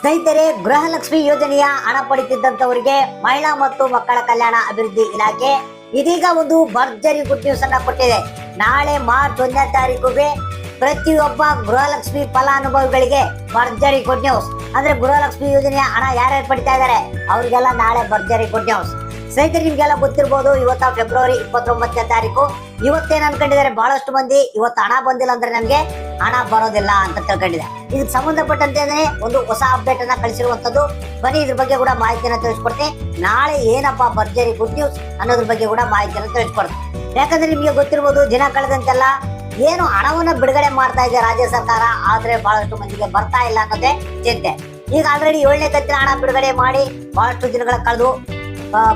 ಸ್ನೇಹಿತರೆ, ಗೃಹಲಕ್ಷ್ಮಿ ಯೋಜನೆಯ ಹಣ ಪಡೆಯುತ್ತಿದ್ದಂತವರಿಗೆ ಮಹಿಳಾ ಮತ್ತು ಮಕ್ಕಳ ಕಲ್ಯಾಣ ಅಭಿವೃದ್ಧಿ ಇಲಾಖೆ ಇದೀಗ ಒಂದು ಭರ್ಜರಿ ಗುಡ್ ನ್ಯೂಸ್ ಅನ್ನ ಕೊಟ್ಟಿದೆ. ನಾಳೆ ಮಾರ್ಚ್ 1ನೇ ತಾರೀಕಿಗೆ ಪ್ರತಿಯೊಬ್ಬ ಗೃಹಲಕ್ಷ್ಮಿ ಫಲಾನುಭವಿಗಳಿಗೆ ಭರ್ಜರಿ ಗುಡ್ ನ್ಯೂಸ್. ಅಂದ್ರೆ ಗೃಹಲಕ್ಷ್ಮಿ ಯೋಜನೆಯ ಹಣ ಯಾರ್ಯಾರು ಪಡಿತಾ ಇದ್ದಾರೆ ಅವ್ರಿಗೆಲ್ಲ ನಾಳೆ ಭರ್ಜರಿ ಗುಡ್ ನ್ಯೂಸ್. ಸ್ನೇಹಿತರೆ, ನಿಮ್ಗೆಲ್ಲ ಗೊತ್ತಿರ್ಬೋದು, ಇವತ್ತ ಫೆಬ್ರವರಿ 29ನೇ ತಾರೀಕು. ಇವತ್ತೇನ್ ಅನ್ಕೊಂಡಿದ್ದಾರೆ ಬಹಳಷ್ಟು ಮಂದಿ, ಇವತ್ತು ಹಣ ಬಂದಿಲ್ಲ ಅಂದ್ರೆ ನಮ್ಗೆ ಹಣ ಬರೋದಿಲ್ಲ ಅಂತ ತಿಳ್ಕೊಂಡಿದೆ. ಇದಕ್ಕೆ ಸಂಬಂಧಪಟ್ಟಂತೆ ಒಂದು ಹೊಸ ಅಪ್ಡೇಟ್ ಅನ್ನ ಕಳಿಸಿರುವಂತದ್ದು. ಬನ್ನಿ ಇದ್ರ ಬಗ್ಗೆ ಕೂಡ ಮಾಹಿತಿಯನ್ನು ತಿಳಿಸ್ಕೊಡ್ತೀನಿ. ನಾಳೆ ಏನಪ್ಪಾ ಭರ್ಜರಿ ಗುಡ್ ನ್ಯೂಸ್ ಅನ್ನೋದ್ರ ಬಗ್ಗೆ ಕೂಡ ಮಾಹಿತಿಯನ್ನು ತಿಳಿಸ್ಕೊಡ್ತೀನಿ. ಯಾಕಂದ್ರೆ ನಿಮ್ಗೆ ಗೊತ್ತಿರ್ಬೋದು, ದಿನ ಕಳೆದಂತೆಲ್ಲ ಏನು ಹಣವನ್ನ ಬಿಡುಗಡೆ ಮಾಡ್ತಾ ಇದೆ ರಾಜ್ಯ ಸರ್ಕಾರ, ಆದ್ರೆ ಬಹಳಷ್ಟು ಮಂದಿಗೆ ಬರ್ತಾ ಇಲ್ಲ ಅನ್ನೋದೇ ಚಿಂತೆ. ಈಗ ಆಲ್ರೆಡಿ 7ನೇ ಕಂತಿನ ಹಣ ಬಿಡುಗಡೆ ಮಾಡಿ ಬಹಳಷ್ಟು ದಿನಗಳ ಕಳೆದು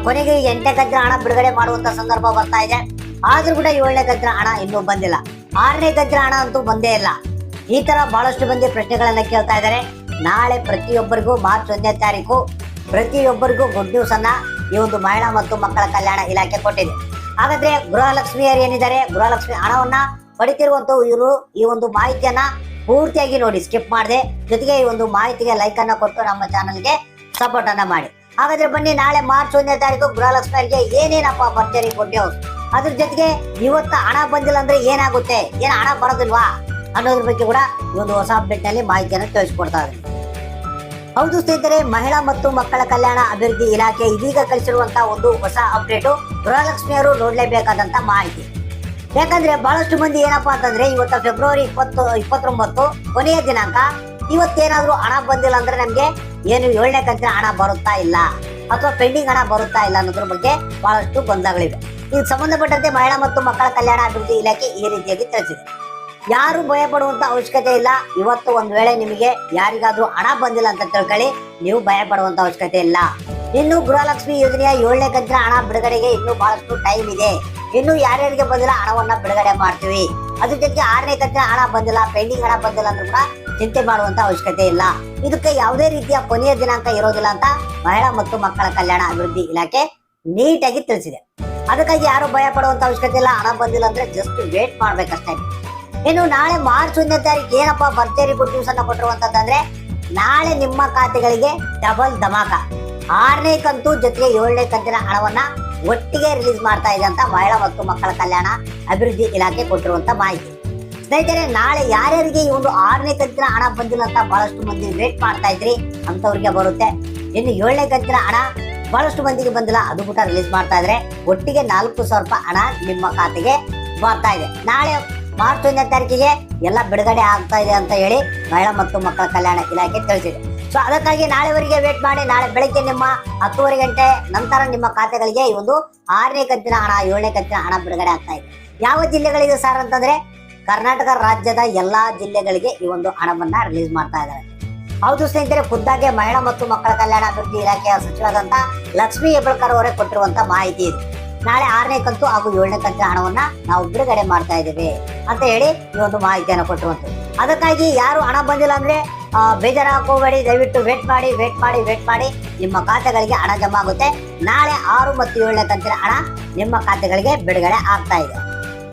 ಕೊನೆಗೆ 8ನೇ ಕಂತಿನ ಹಣ ಬಿಡುಗಡೆ ಮಾಡುವಂತ ಸಂದರ್ಭ ಬರ್ತಾ ಇದೆ. ಆದ್ರೂ ಕೂಡ 7ನೇ ಕಂತಿನ ಹಣ ಇನ್ನೂ ಬಂದಿಲ್ಲ. 6ನೇ ಕಂತಿನ ಹಣ ಅಂತೂ ಬಂದೇ ಇಲ್ಲ. ಈ ತರ ಬಹಳಷ್ಟು ಮಂದಿ ಪ್ರಶ್ನೆಗಳನ್ನ ಕೇಳ್ತಾ ಇದ್ದಾರೆ. ನಾಳೆ ಪ್ರತಿಯೊಬ್ಬರಿಗೂ ಮಾರ್ಚ್ 1ನೇ ತಾರೀಕು ಪ್ರತಿಯೊಬ್ಬರಿಗೂ ಗುಡ್ ನ್ಯೂಸ್ ಅನ್ನ ಈ ಒಂದು ಮಹಿಳಾ ಮತ್ತು ಮಕ್ಕಳ ಕಲ್ಯಾಣ ಇಲಾಖೆ ಕೊಟ್ಟಿದೆ. ಹಾಗಾದ್ರೆ ಗೃಹಲಕ್ಷ್ಮಿಯರು ಏನಿದ್ದಾರೆ, ಗೃಹಲಕ್ಷ್ಮಿ ಹಣವನ್ನ ಪಡಿತಿರುವಂತ ಇವರು ಈ ಒಂದು ಮಾಹಿತಿಯನ್ನ ಪೂರ್ತಿಯಾಗಿ ನೋಡಿ, ಸ್ಕಿಪ್ ಮಾಡದೆ. ಜೊತೆಗೆ ಈ ಒಂದು ಮಾಹಿತಿಗೆ ಲೈಕ್ ಅನ್ನ ಕೊಟ್ಟು ನಮ್ಮ ಚಾನಲ್ಗೆ ಸಪೋರ್ಟ್ ಅನ್ನ ಮಾಡಿ. ಹಾಗಾದ್ರೆ ಬನ್ನಿ, ನಾಳೆ ಮಾರ್ಚ್ 1ನೇ ತಾರೀಕು ಗೃಹಲಕ್ಷ್ಮಿಯರಿಗೆ ಏನೇನಪ್ಪ ಭರ್ಜರಿ ಗುಡ್ ನ್ಯೂಸ್, ಅದ್ರ ಜೊತೆಗೆ ಇವತ್ತು ಹಣ ಬಂದಿಲ್ಲ ಅಂದ್ರೆ ಏನಾಗುತ್ತೆ, ಏನ್ ಹಣ ಬರೋದಿಲ್ವಾ ಅನ್ನೋದ್ರ ಬಗ್ಗೆ ಕೂಡ ಈ ಒಂದು ಹೊಸ ಅಪ್ಡೇಟ್ ನಲ್ಲಿ ಮಾಹಿತಿಯನ್ನು ತಿಳಿಸ್ಕೊಡ್ತಾ ಇದ್ದೀನಿ. ಹೌದು ಸ್ನೇಹಿತರೆ, ಮಹಿಳಾ ಮತ್ತು ಮಕ್ಕಳ ಕಲ್ಯಾಣ ಅಭಿವೃದ್ಧಿ ಇಲಾಖೆ ಇದೀಗ ಕಳಿಸಿರುವಂತಹ ಒಂದು ಹೊಸ ಅಪ್ಡೇಟು ಗೃಹಲಕ್ಷ್ಮಿಯರು ನೋಡ್ಲೇಬೇಕಾದಂತ ಮಾಹಿತಿ. ಯಾಕಂದ್ರೆ ಬಹಳಷ್ಟು ಮಂದಿ ಏನಪ್ಪಾ ಅಂತಂದ್ರೆ, ಇವತ್ತು ಫೆಬ್ರವರಿ 29 ಕೊನೆಯ ದಿನಾಂಕ. ಇವತ್ತೇನಾದ್ರೂ ಹಣ ಬಂದಿಲ್ಲ ಅಂದ್ರೆ ನಮ್ಗೆ ಏನು 7ನೇ ಕಂತಿನ ಹಣ ಬರುತ್ತಾ ಇಲ್ಲ ಅಥವಾ ಪೆಂಡಿಂಗ್ ಹಣ ಬರುತ್ತಾ ಇಲ್ಲ ಅನ್ನೋದ್ರ ಬಗ್ಗೆ ಬಹಳಷ್ಟು ಗೊಂದಲಗಳಿವೆ. ಇದಕ್ಕೆ ಸಂಬಂಧಪಟ್ಟಂತೆ ಮಹಿಳಾ ಮತ್ತು ಮಕ್ಕಳ ಕಲ್ಯಾಣ ಅಭಿವೃದ್ಧಿ ಇಲಾಖೆ ಈ ರೀತಿಯಾಗಿ ತಿಳಿಸಿದೆ. ಯಾರು ಭಯ ಪಡುವಂತ ಅವಶ್ಯಕತೆ ಇಲ್ಲ. ಇವತ್ತು ಒಂದ್ ವೇಳೆ ನಿಮಗೆ ಯಾರಿಗಾದ್ರೂ ಹಣ ಬಂದಿಲ್ಲ ಅಂತ ತಿಳ್ಕೊಳ್ಳಿ, ನೀವು ಭಯ ಪಡುವಂತ ಅವಶ್ಯಕತೆ ಇಲ್ಲ. ಇನ್ನು ಗೃಹಲಕ್ಷ್ಮಿ ಯೋಜನೆಯ 7ನೇ ಕಂತಿನ ಹಣ ಬಿಡುಗಡೆಗೆ ಇನ್ನೂ ಬಹಳಷ್ಟು ಟೈಮ್ ಇದೆ. ಇನ್ನು ಯಾರ್ಯಾರಿಗೆ ಬಂದಿಲ್ಲ ಹಣವನ್ನ ಬಿಡುಗಡೆ ಮಾಡ್ತೀವಿ. ಅದ್ರ ಜೊತೆಗೆ 6ನೇ ಕಂತಿನ ಹಣ ಬಂದಿಲ್ಲ, ಪೆಂಡಿಂಗ್ ಹಣ ಬಂದಿಲ್ಲ ಅಂದ್ರೂ ಕೂಡ ಚಿಂತೆ ಮಾಡುವಂತ ಅವಶ್ಯಕತೆ ಇಲ್ಲ. ಇದಕ್ಕೆ ಯಾವುದೇ ರೀತಿಯ ಕೊನೆಯ ದಿನಾಂಕ ಇರೋದಿಲ್ಲ ಅಂತ ಮಹಿಳಾ ಮತ್ತು ಮಕ್ಕಳ ಕಲ್ಯಾಣ ಅಭಿವೃದ್ಧಿ ಇಲಾಖೆ ನೀಟಾಗಿ ತಿಳಿಸಿದೆ. ಅದಕ್ಕಾಗಿ ಯಾರು ಭಯ ಪಡುವಂತ ಅವಶ್ಯಕತೆ ಇಲ್ಲ. ಹಣ ಬಂದಿಲ್ಲ ಅಂದ್ರೆ ಜಸ್ಟ್ ವೇಟ್ ಮಾಡ್ಬೇಕಷ್ಟೇ. ಇನ್ನು ನಾಳೆ ಮಾರ್ಚ್ 1ನೇ ತಾರೀಕು ಏನಪ್ಪಾ ಭರ್ಜರಿ ಗುಡ್ ನ್ಯೂಸ್ ಅನ್ನ ಕೊಟ್ಟಿರುವಂತಂದ್ರೆ, ನಾಳೆ ನಿಮ್ಮ ಖಾತೆಗಳಿಗೆ ಡಬಲ್ ಧಮಾಕ. 6ನೇ ಕಂತು ಜೊತೆಗೆ 7ನೇ ಕಂತಿನ ಹಣವನ್ನ ಒಟ್ಟಿಗೆ ರಿಲೀಸ್ ಮಾಡ್ತಾ ಇದೆ ಅಂತ ಮಹಿಳಾ ಮತ್ತು ಮಕ್ಕಳ ಕಲ್ಯಾಣ ಅಭಿವೃದ್ಧಿ ಇಲಾಖೆ ಕೊಟ್ಟಿರುವಂತ ಮಾಹಿತಿ. ಸ್ನೇಹಿತರೆ, ನಾಳೆ ಯಾರ್ಯಾರಿಗೆ ಈ ಒಂದು 6ನೇ ಕಂತಿನ ಹಣ ಬಂದಿಲ್ಲ ಅಂತ ಬಹಳಷ್ಟು ಮಂದಿ ವೇಟ್ ಮಾಡ್ತಾ ಇದ್ರಿ, ಅಂತವ್ರಿಗೆ ಬರುತ್ತೆ. ಇನ್ನು 7ನೇ ಕಂತಿನ ಹಣ ಬಹಳಷ್ಟು ಮಂದಿಗೆ ಬಂದಿಲ್ಲ, ಅದು ಕೂಡ ರಿಲೀಸ್ ಮಾಡ್ತಾ ಇದ್ರೆ ಒಟ್ಟಿಗೆ 4,000 ರೂಪಾಯಿ ಹಣ ನಿಮ್ಮ ಖಾತೆಗೆ ಬರ್ತಾ ಇದೆ. ನಾಳೆ ಮಾರ್ಚ್ 1ನೇ ತಾರೀಕಿಗೆ ಎಲ್ಲ ಬಿಡುಗಡೆ ಆಗ್ತಾ ಇದೆ ಅಂತ ಹೇಳಿ ಮಹಿಳಾ ಮತ್ತು ಮಕ್ಕಳ ಕಲ್ಯಾಣ ಇಲಾಖೆ ತಿಳಿಸಿದೆ. ಸೊ ಅದಕ್ಕಾಗಿ ನಾಳೆವರೆಗೆ ವೇಟ್ ಮಾಡಿ. ನಾಳೆ ಬೆಳಗ್ಗೆ ನಿಮ್ಮ 10:30 ಗಂಟೆ ನಂತರ ನಿಮ್ಮ ಖಾತೆಗಳಿಗೆ ಈ ಒಂದು 6ನೇ ಕಂತಿನ ಹಣ 7ನೇ ಕಂತಿನ ಹಣ ಬಿಡುಗಡೆ ಆಗ್ತಾ ಇದೆ. ಯಾವ ಜಿಲ್ಲೆಗಳಿಗೆ ಸರ್ ಅಂತಂದ್ರೆ, ಕರ್ನಾಟಕ ರಾಜ್ಯದ ಎಲ್ಲಾ ಜಿಲ್ಲೆಗಳಿಗೆ ಈ ಒಂದು ಹಣವನ್ನ ರಿಲೀಸ್ ಮಾಡ್ತಾ ಇದ್ದಾರೆ. ಹೌದು ಸ್ನೇಹಿತರೆ, ಖುದ್ದಾಗೆ ಮಹಿಳಾ ಮತ್ತು ಮಕ್ಕಳ ಕಲ್ಯಾಣ ಅಭಿವೃದ್ಧಿ ಇಲಾಖೆಯ ಸಚಿವರಾದಂತ ಲಕ್ಷ್ಮೀ ಹೆಬ್ಬಾಳ್ಕರ್ ಅವರೇ ಕೊಟ್ಟಿರುವಂತ ಮಾಹಿತಿ ಇದು. ನಾಳೆ 6ನೇ ಕಂತು ಹಾಗೂ 7ನೇ ಕಂತಿನ ಹಣವನ್ನ ನಾವು ಬಿಡುಗಡೆ ಮಾಡ್ತಾ ಇದ್ದೇವೆ ಅಂತ ಹೇಳಿ ಈ ಒಂದು ಮಾಹಿತಿಯನ್ನು ಕೊಟ್ಟಿರುವಂತದ್ದು. ಅದಕ್ಕಾಗಿ ಯಾರು ಹಣ ಬಂದಿಲ್ಲ ಅಂದ್ರೆ ಬೇಜಾರು ಹಾಕೋಬೇಡಿ, ದಯವಿಟ್ಟು ವೇಟ್ ಮಾಡಿ. ನಿಮ್ಮ ಖಾತೆಗಳಿಗೆ ಹಣ ಜಮಾ ಆಗುತ್ತೆ. ನಾಳೆ 6 ಮತ್ತು 7ನೇ ಕಂತಿನ ಹಣ ನಿಮ್ಮ ಖಾತೆಗಳಿಗೆ ಬಿಡುಗಡೆ ಆಗ್ತಾ ಇದೆ.